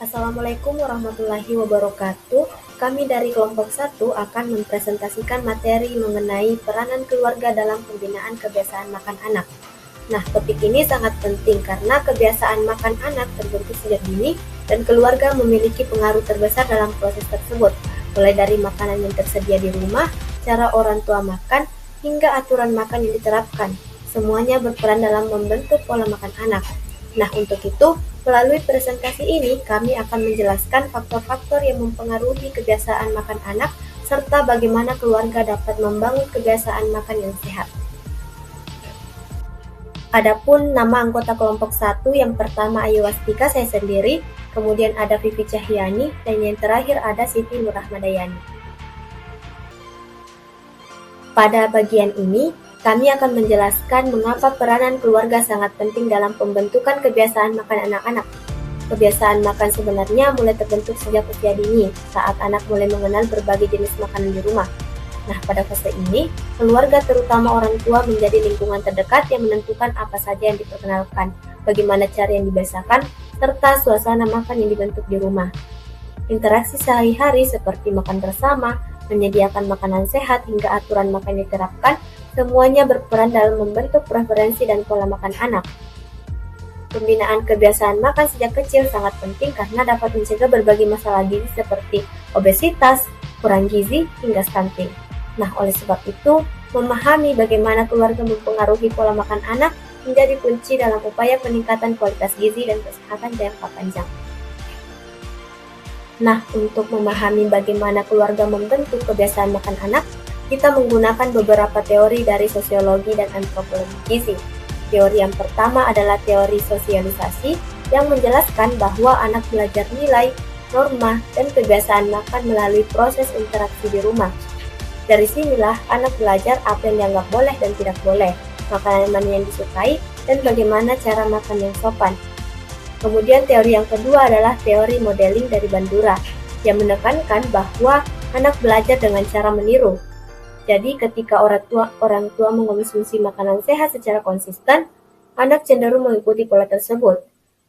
Assalamualaikum warahmatullahi wabarakatuh. Kami dari kelompok 1 akan mempresentasikan materi mengenai peranan keluarga dalam pembinaan kebiasaan makan anak. Nah, topik ini sangat penting karena kebiasaan makan anak terbentuk sejak dini dan keluarga memiliki pengaruh terbesar dalam proses tersebut, mulai dari makanan yang tersedia di rumah, cara orang tua makan, hingga aturan makan yang diterapkan. Semuanya berperan dalam membentuk pola makan anak. Nah, untuk itu, melalui presentasi ini, kami akan menjelaskan faktor-faktor yang mempengaruhi kebiasaan makan anak, serta bagaimana keluarga dapat membangun kebiasaan makan yang sehat. Adapun nama anggota kelompok 1 yang pertama Ayu Wastika, saya sendiri, kemudian ada Vivi Cahyani, dan yang terakhir ada Siti Nurrahmadayani. Pada bagian ini, kami akan menjelaskan mengapa peranan keluarga sangat penting dalam pembentukan kebiasaan makan anak-anak. Kebiasaan makan sebenarnya mulai terbentuk sejak usia dini, saat anak mulai mengenal berbagai jenis makanan di rumah. Nah, pada fase ini, keluarga terutama orang tua menjadi lingkungan terdekat yang menentukan apa saja yang diperkenalkan, bagaimana cara yang dibiasakan, serta suasana makan yang dibentuk di rumah. Interaksi sehari-hari seperti makan bersama, menyediakan makanan sehat, hingga aturan makan yang diterapkan, semuanya berperan dalam membentuk preferensi dan pola makan anak. Pembinaan kebiasaan makan sejak kecil sangat penting karena dapat mencegah berbagai masalah gizi seperti obesitas, kurang gizi, hingga stunting. Nah, oleh sebab itu, memahami bagaimana keluarga mempengaruhi pola makan anak menjadi kunci dalam upaya peningkatan kualitas gizi dan kesehatan jangka panjang. Nah, untuk memahami bagaimana keluarga membentuk kebiasaan makan anak, kita menggunakan beberapa teori dari sosiologi dan antropologi gizi. Teori yang pertama adalah teori sosialisasi yang menjelaskan bahwa anak belajar nilai, norma, dan kebiasaan makan melalui proses interaksi di rumah. Dari sinilah anak belajar apa yang dianggap boleh dan tidak boleh, makanan mana yang disukai, dan bagaimana cara makan yang sopan. Kemudian teori yang kedua adalah teori modeling dari Bandura, yang menekankan bahwa anak belajar dengan cara meniru. Jadi ketika orang tua mengonsumsi makanan sehat secara konsisten, anak cenderung mengikuti pola tersebut.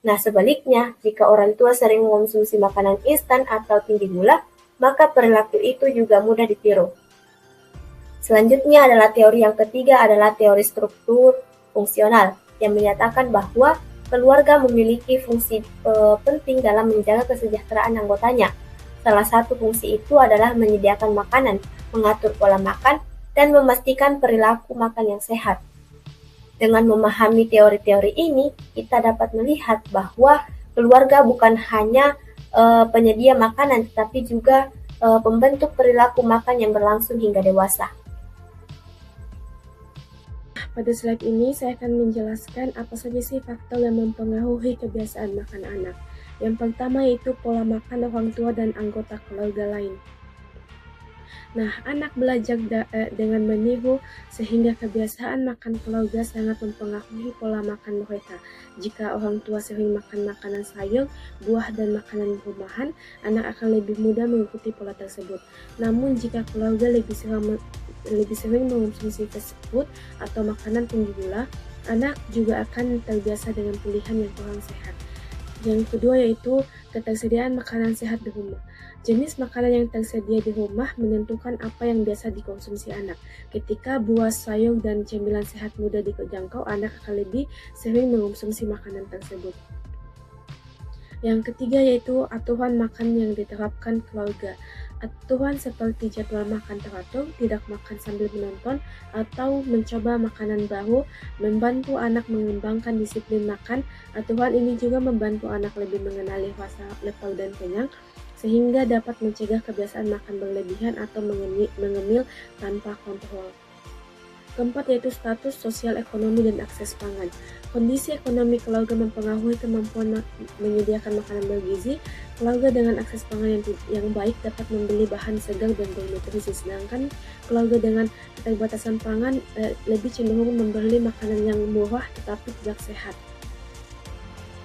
Nah, sebaliknya, jika orang tua sering mengonsumsi makanan instan atau tinggi gula, maka perilaku itu juga mudah ditiru. Selanjutnya adalah teori yang ketiga adalah teori struktur fungsional yang menyatakan bahwa keluarga memiliki fungsi penting dalam menjaga kesejahteraan anggotanya. Salah satu fungsi itu adalah menyediakan makanan, mengatur pola makan, dan memastikan perilaku makan yang sehat. Dengan memahami teori-teori ini, kita dapat melihat bahwa keluarga bukan hanya penyedia makanan, tetapi juga pembentuk perilaku makan yang berlangsung hingga dewasa. Pada slide ini saya akan menjelaskan apa saja sih faktor yang mempengaruhi kebiasaan makan anak. Yang pertama yaitu pola makan orang tua dan anggota keluarga lain. Nah, anak belajar dengan meniru sehingga kebiasaan makan keluarga sangat mempengaruhi pola makan mereka. Jika orang tua sering makan makanan sayur, buah, dan makanan rumahan, anak akan lebih mudah mengikuti pola tersebut. Namun, jika keluarga lebih sering mengonsumsi fast food atau makanan tinggi gula, anak juga akan terbiasa dengan pilihan yang kurang sehat. Yang kedua yaitu ketersediaan makanan sehat di rumah. Jenis makanan yang tersedia di rumah menentukan apa yang biasa dikonsumsi anak. Ketika buah, sayur, dan cemilan sehat mudah dijangkau, anak akan lebih sering mengonsumsi makanan tersebut. Yang ketiga yaitu aturan makan yang diterapkan keluarga. Aturan seperti jadwal makan teratur, tidak makan sambil menonton, atau mencoba makanan baru membantu anak mengembangkan disiplin makan. Aturan ini juga membantu anak lebih mengenali rasa lapar dan kenyang, sehingga dapat mencegah kebiasaan makan berlebihan atau mengemil tanpa kontrol. Keempat yaitu status sosial ekonomi dan akses pangan. Kondisi ekonomi keluarga mempengaruhi kemampuan menyediakan makanan bergizi. Keluarga dengan akses pangan yang baik dapat membeli bahan segar dan bernutrisi, sedangkan keluarga dengan keterbatasan pangan lebih cenderung membeli makanan yang murah tetapi tidak sehat.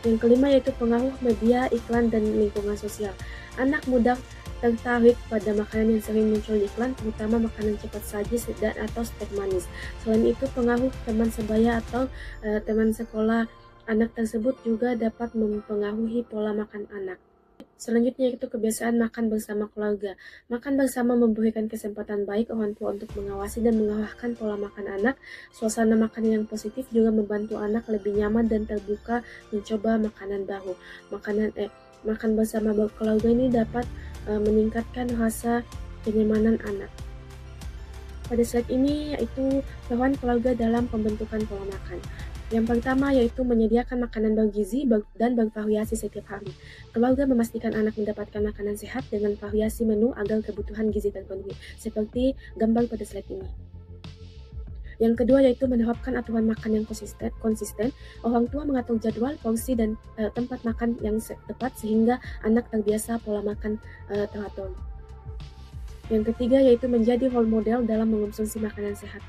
Yang kelima yaitu pengaruh media, iklan, dan lingkungan sosial. Anak mudah tertarik pada makanan yang sering muncul di iklan, terutama makanan cepat saji dan atau snack manis. Selain itu, pengaruh teman sebaya atau teman sekolah anak tersebut juga dapat mempengaruhi pola makan anak. Selanjutnya itu kebiasaan makan bersama keluarga. Makan bersama memberikan kesempatan baik orang tua untuk mengawasi dan mengarahkan pola makan anak. Suasana makan yang positif juga membantu anak lebih nyaman dan terbuka mencoba makanan baru. Makan bersama keluarga ini dapat meningkatkan rasa kenyamanan anak. Pada slide ini yaitu peran keluarga dalam pembentukan pola makan. Yang pertama yaitu menyediakan makanan bergizi dan bervariasi setiap hari. Keluarga memastikan anak mendapatkan makanan sehat dengan variasi menu agar kebutuhan gizi terpenuhi, seperti gambar pada slide ini. Yang kedua yaitu menerapkan aturan makan yang konsisten. Orang tua mengatur jadwal, porsi, dan tempat makan yang tepat sehingga anak terbiasa pola makan teratur. Yang ketiga yaitu menjadi role model dalam mengonsumsi makanan sehat.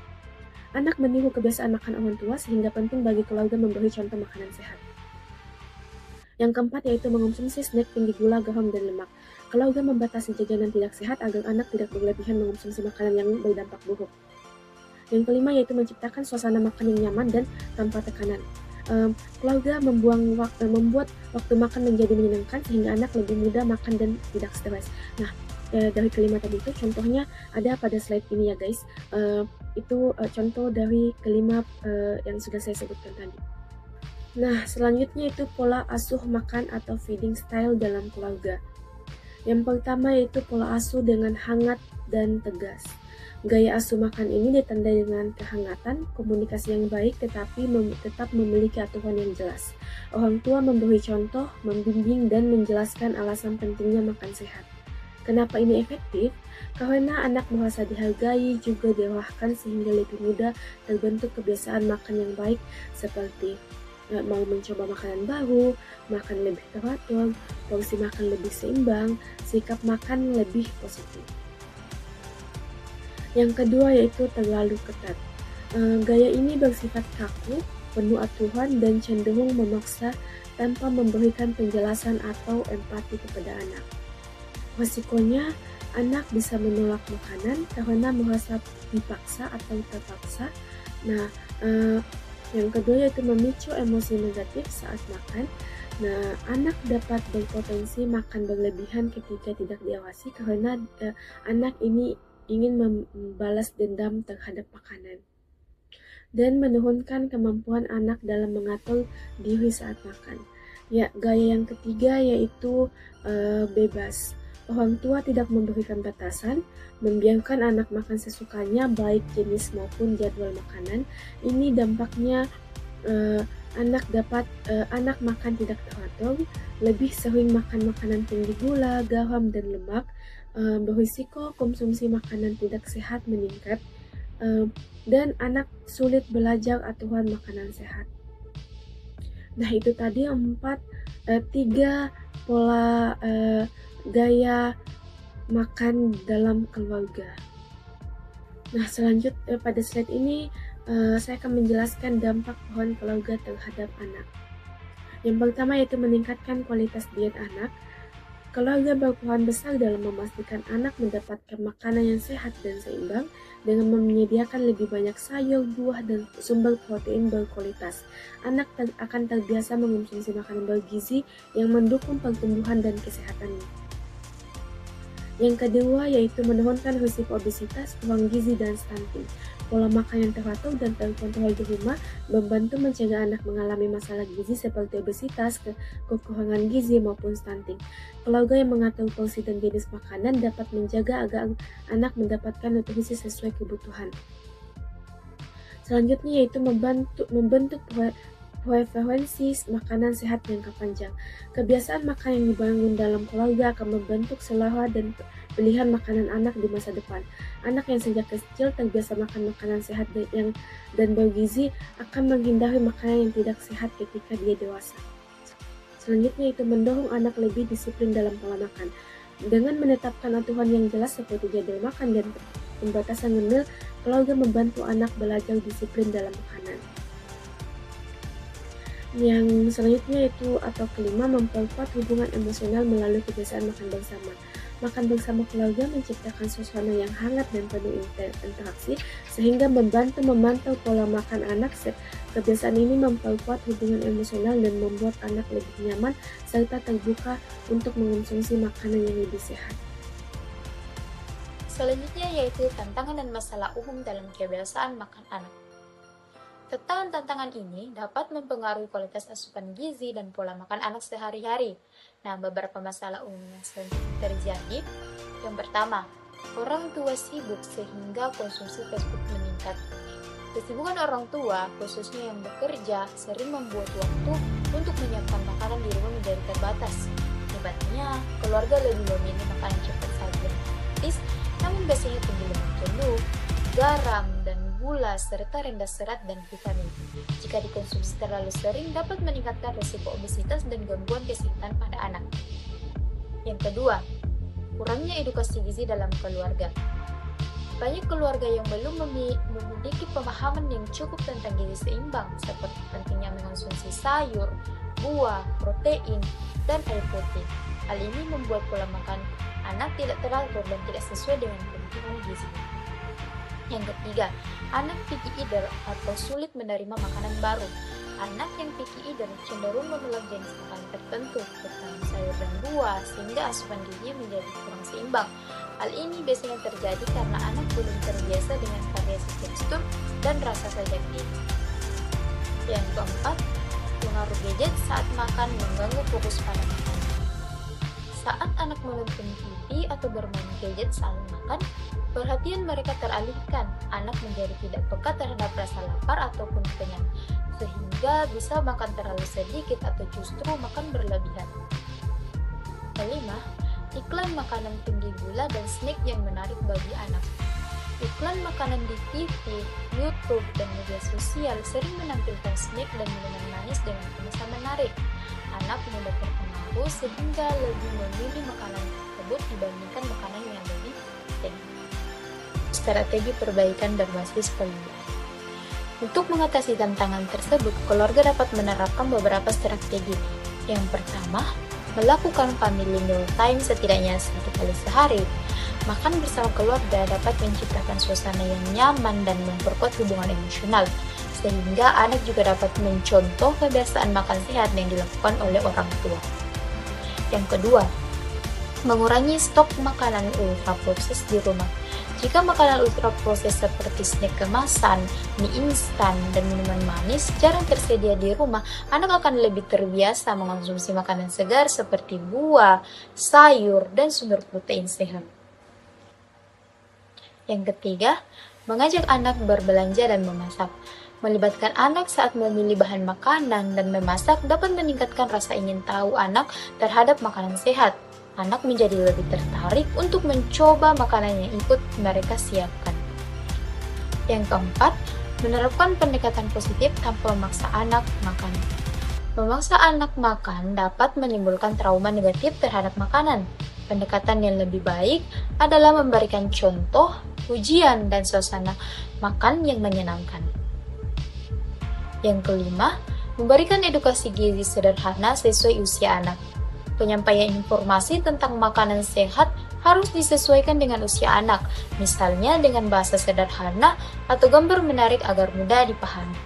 Anak meniru kebiasaan makan orang tua sehingga penting bagi keluarga memberi contoh makanan sehat. Yang keempat yaitu mengonsumsi snack tinggi gula, garam, dan lemak. Keluarga membatasi jajanan tidak sehat agar anak tidak berlebihan mengonsumsi makanan yang berdampak buruk. Yang kelima yaitu menciptakan suasana makan yang nyaman dan tanpa tekanan. Keluarga membuat waktu makan menjadi menyenangkan sehingga anak lebih mudah makan dan tidak stres. Nah, dari kelima tadi itu contohnya ada pada slide ini ya guys. Itu contoh dari kelima yang sudah saya sebutkan tadi. Nah, selanjutnya itu pola asuh makan atau feeding style dalam keluarga. Yang pertama yaitu pola asuh dengan hangat dan tegas. Gaya asuh makan ini ditandai dengan kehangatan, komunikasi yang baik, tetapi tetap memiliki aturan yang jelas. Orang tua memberi contoh, membimbing, dan menjelaskan alasan pentingnya makan sehat. Kenapa ini efektif? Karena anak merasa dihargai, juga diarahkan sehingga lebih mudah terbentuk kebiasaan makan yang baik seperti mau mencoba makanan baru, makan lebih teratur, porsi makan lebih seimbang, sikap makan lebih positif. Yang kedua yaitu terlalu ketat. Gaya ini bersifat kaku, penuh aturan, dan cenderung memaksa tanpa memberikan penjelasan atau empati kepada anak. Resikonya, anak bisa menolak makanan karena merasa dipaksa atau terpaksa. Nah, yang kedua yaitu memicu emosi negatif saat makan. Nah, anak dapat berpotensi makan berlebihan ketika tidak diawasi karena anak ini ingin membalas dendam terhadap makanan. Dan menurunkan kemampuan anak dalam mengatur diri saat makan. Ya, gaya yang ketiga yaitu bebas. Orang tua tidak memberikan batasan, membiarkan anak makan sesukanya baik jenis maupun jadwal makanan. Ini dampaknya anak makan tidak teratur, lebih sering makan makanan tinggi gula, garam, dan lemak, berisiko konsumsi makanan tidak sehat meningkat, dan anak sulit belajar aturan makanan sehat. Nah, itu tadi 3 pola gaya makan dalam keluarga. Nah, selanjutnya pada slide ini saya akan menjelaskan dampak peran keluarga terhadap anak. Yang pertama yaitu meningkatkan kualitas diet anak. Keluarga berperan besar dalam memastikan anak mendapatkan makanan yang sehat dan seimbang dengan menyediakan lebih banyak sayur, buah, dan sumber protein berkualitas. Anak akan terbiasa mengonsumsi makanan bergizi yang mendukung pertumbuhan dan kesehatannya. Yang kedua yaitu menurunkan risiko obesitas, kurang gizi, dan stunting. Pola makan yang teratur dan terkontrol di rumah membantu mencegah anak mengalami masalah gizi seperti obesitas, kekurangan gizi, maupun stunting. Keluarga yang mengatur porsi dan jenis makanan dapat menjaga agar anak mendapatkan nutrisi sesuai kebutuhan. Selanjutnya yaitu membentuk preferensi makanan sehat jangka panjang. Kebiasaan makan yang dibangun dalam keluarga akan membentuk selera dan pilihan makanan anak di masa depan. Anak yang sejak kecil terbiasa makan makanan sehat dan bergizi akan menghindari makanan yang tidak sehat ketika dia dewasa. Selanjutnya itu mendorong anak lebih disiplin dalam pola makan. Dengan menetapkan aturan yang jelas seperti jadwal makan dan pembatasan ngemil, keluarga membantu anak belajar disiplin dalam makanan. Yang selanjutnya itu atau kelima, memperkuat hubungan emosional melalui kebiasaan makan bersama. Makan bersama keluarga menciptakan suasana yang hangat dan penuh interaksi sehingga membantu memantau pola makan anak. Kebiasaan ini memperkuat hubungan emosional dan membuat anak lebih nyaman serta terbuka untuk mengonsumsi makanan yang lebih sehat. Selanjutnya yaitu tantangan dan masalah umum dalam kebiasaan makan anak. Tantangan ini dapat mempengaruhi kualitas asupan gizi dan pola makan anak sehari-hari. Nah, beberapa masalah umum yang sering terjadi. Yang pertama, orang tua sibuk sehingga konsumsi fast food meningkat. Kesibukan orang tua, khususnya yang bekerja, sering membuat waktu untuk menyiapkan makanan di rumah menjadi terbatas. Akibatnya, keluarga lebih memilih makanan cepat saja dan praktis, namun biasanya tinggi lemak jenuh, garam, dan gula, serta rendah serat dan vitamin. Jika dikonsumsi terlalu sering, dapat meningkatkan risiko obesitas dan gangguan kesehatan pada anak. Yang kedua, kurangnya edukasi gizi dalam keluarga. Banyak keluarga yang belum memiliki pemahaman yang cukup tentang gizi seimbang, seperti pentingnya mengonsumsi sayur, buah, protein, dan air putih. Hal ini membuat pola makan anak tidak teratur dan tidak sesuai dengan kebutuhan gizi. Yang ketiga, anak picky eater atau sulit menerima makanan baru. Anak yang picky eater cenderung menolak jenis makanan tertentu, terutama sayur dan buah, sehingga asupan gizinya menjadi kurang seimbang. Hal ini biasanya terjadi karena anak belum terbiasa dengan variasi tekstur dan rasa sajian. Yang keempat, pengaruh gadget saat makan mengganggu fokus pada makanan. Saat anak menonton TV atau bermain gadget saat makan, perhatian mereka teralihkan. Anak menjadi tidak peka terhadap rasa lapar ataupun kenyang, sehingga bisa makan terlalu sedikit atau justru makan berlebihan. Kelima, iklan makanan tinggi gula dan snack yang menarik bagi anak. Iklan makanan di TV, YouTube, dan media sosial sering menampilkan snack dan minuman manis dengan kemasan menarik. Anak mudah terpengaruh sehingga lebih memilih makanan tersebut dibandingkan makanan yang lebih sehat. Strategi perbaikan berbasis keluarga. Untuk mengatasi tantangan tersebut, keluarga dapat menerapkan beberapa strategi. Yang pertama, melakukan family meal time setidaknya 1 kali sehari. Makan bersama keluarga dapat menciptakan suasana yang nyaman dan memperkuat hubungan emosional, sehingga anak juga dapat mencontoh kebiasaan makan sehat yang dilakukan oleh orang tua. Yang kedua, mengurangi stok makanan ultra proses di rumah. Jika makanan ultra proses seperti snack kemasan, mie instan, dan minuman manis jarang tersedia di rumah, anak akan lebih terbiasa mengonsumsi makanan segar seperti buah, sayur, dan sumber protein sehat. Yang ketiga, mengajak anak berbelanja dan memasak. Melibatkan anak saat memilih bahan makanan dan memasak dapat meningkatkan rasa ingin tahu anak terhadap makanan sehat. Anak menjadi lebih tertarik untuk mencoba makanan yang ikut mereka siapkan. Yang keempat, menerapkan pendekatan positif tanpa memaksa anak makan. Memaksa anak makan dapat menimbulkan trauma negatif terhadap makanan. Pendekatan yang lebih baik adalah memberikan contoh, pujian, dan suasana makan yang menyenangkan. Yang kelima, memberikan edukasi gizi sederhana sesuai usia anak. Penyampaian informasi tentang makanan sehat harus disesuaikan dengan usia anak, misalnya dengan bahasa sederhana atau gambar menarik agar mudah dipahami.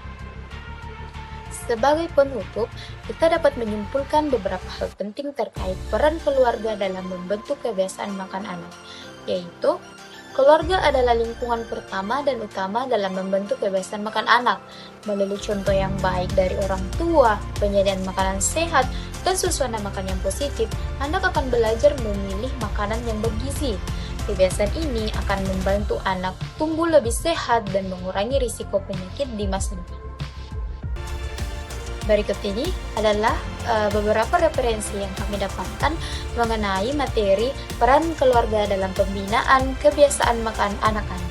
Sebagai penutup, kita dapat menyimpulkan beberapa hal penting terkait peran keluarga dalam membentuk kebiasaan makan anak, yaitu keluarga adalah lingkungan pertama dan utama dalam membentuk kebiasaan makan anak. Melalui contoh yang baik dari orang tua, penyediaan makanan sehat, dan suasana makan yang positif, anak akan belajar memilih makanan yang bergizi. Kebiasaan ini akan membantu anak tumbuh lebih sehat dan mengurangi risiko penyakit di masa depan. Berikut ini adalah beberapa referensi yang kami dapatkan mengenai materi peran keluarga dalam pembinaan kebiasaan makan anak-anak.